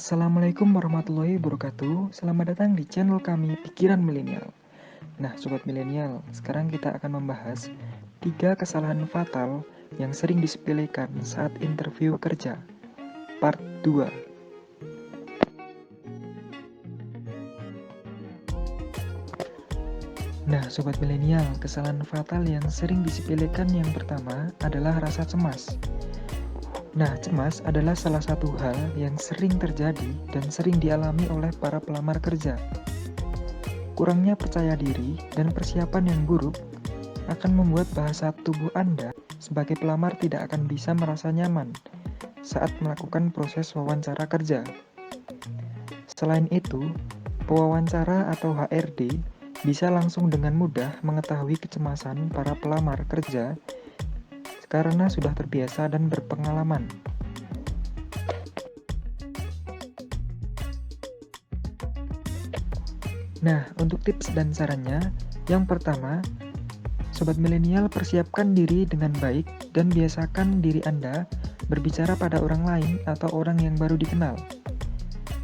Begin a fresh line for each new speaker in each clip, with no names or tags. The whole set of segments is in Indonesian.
Assalamualaikum warahmatullahi wabarakatuh. Selamat datang di channel kami Pikiran Milenial. Nah, sobat milenial, sekarang kita akan membahas 3 kesalahan fatal yang sering disepelekan saat interview kerja. Part 2. Nah, sobat milenial, kesalahan fatal yang sering disepelekan yang pertama adalah rasa cemas. Nah, cemas adalah salah satu hal yang sering terjadi dan sering dialami oleh para pelamar kerja. Kurangnya percaya diri dan persiapan yang buruk akan membuat bahasa tubuh Anda sebagai pelamar tidak akan bisa merasa nyaman saat melakukan proses wawancara kerja. Selain itu, pewawancara atau HRD bisa langsung dengan mudah mengetahui kecemasan para pelamar kerja karena sudah terbiasa dan berpengalaman. Nah, untuk tips dan sarannya, yang pertama, sobat milenial persiapkan diri dengan baik dan biasakan diri Anda berbicara pada orang lain atau orang yang baru dikenal,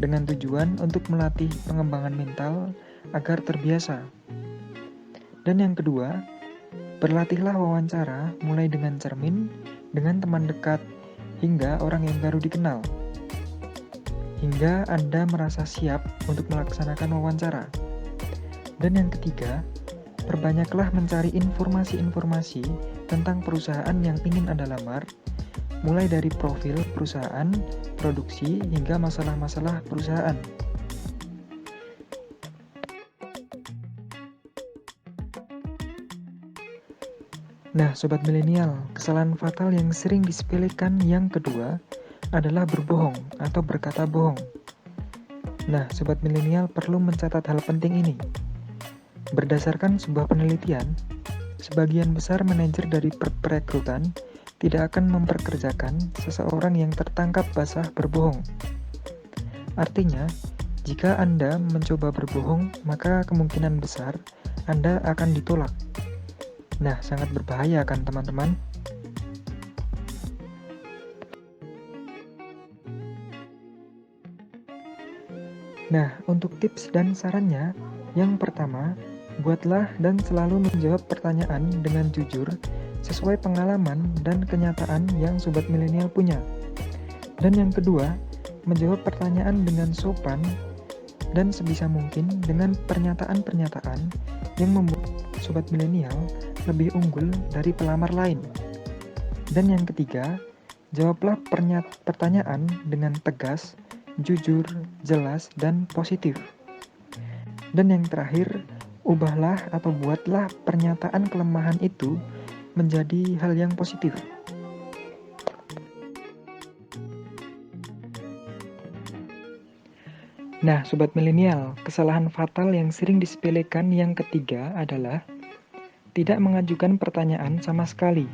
dengan tujuan untuk melatih pengembangan mental agar terbiasa. Dan yang kedua, berlatihlah wawancara mulai dengan cermin, dengan teman dekat, hingga orang yang baru dikenal, hingga Anda merasa siap untuk melaksanakan wawancara. Dan yang ketiga, perbanyaklah mencari informasi-informasi tentang perusahaan yang ingin Anda lamar, mulai dari profil perusahaan, produksi, hingga masalah-masalah perusahaan. Nah, sobat milenial, kesalahan fatal yang sering disepelekan yang kedua adalah berbohong atau berkata bohong. Nah, sobat milenial perlu mencatat hal penting ini. Berdasarkan sebuah penelitian, sebagian besar manajer dari perekrutan tidak akan memperkerjakan seseorang yang tertangkap basah berbohong. Artinya, jika Anda mencoba berbohong, maka kemungkinan besar Anda akan ditolak. Nah, sangat berbahaya kan teman-teman? Nah, untuk tips dan sarannya, yang pertama, buatlah dan selalu menjawab pertanyaan dengan jujur sesuai pengalaman dan kenyataan yang sobat milenial punya. Dan yang kedua, menjawab pertanyaan dengan sopan dan sebisa mungkin dengan pernyataan-pernyataan yang membuat sobat milenial lebih unggul dari pelamar lain. Dan yang ketiga, jawablah pertanyaan dengan tegas, jujur, jelas, dan positif. Dan yang terakhir, ubahlah atau buatlah pernyataan kelemahan itu menjadi hal yang positif. Nah, sobat milenial, kesalahan fatal yang sering disepelekan yang ketiga adalah tidak mengajukan pertanyaan sama sekali.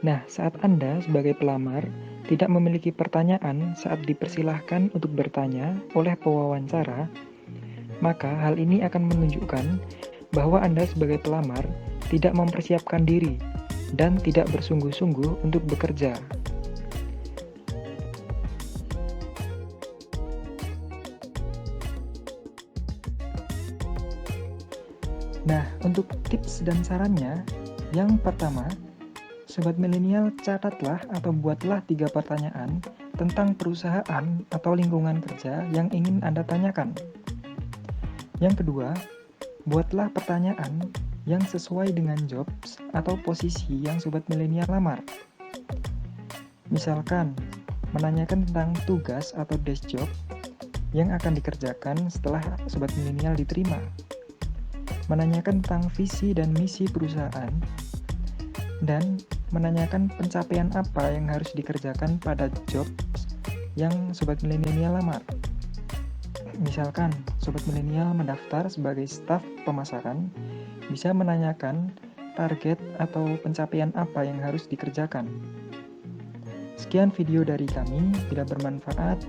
Nah, saat Anda sebagai pelamar tidak memiliki pertanyaan saat dipersilahkan untuk bertanya oleh pewawancara, maka hal ini akan menunjukkan bahwa Anda sebagai pelamar tidak mempersiapkan diri dan tidak bersungguh-sungguh untuk bekerja. Nah, untuk tips dan sarannya, yang pertama, sobat milenial catatlah atau buatlah 3 pertanyaan tentang perusahaan atau lingkungan kerja yang ingin Anda tanyakan. Yang kedua, buatlah pertanyaan yang sesuai dengan jobs atau posisi yang sobat milenial lamar. Misalkan, menanyakan tentang tugas atau desk job yang akan dikerjakan setelah sobat milenial diterima. Menanyakan tentang visi dan misi perusahaan, dan menanyakan pencapaian apa yang harus dikerjakan pada job yang sobat milenial lamar. Misalkan, sobat milenial mendaftar sebagai staf pemasaran, bisa menanyakan target atau pencapaian apa yang harus dikerjakan. Sekian video dari kami, bila bermanfaat,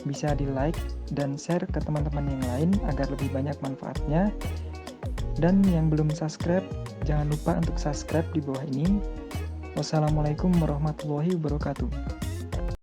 bisa di-like dan share ke teman-teman yang lain agar lebih banyak manfaatnya. Dan yang belum subscribe, jangan lupa untuk subscribe di bawah ini. Wassalamualaikum warahmatullahi wabarakatuh.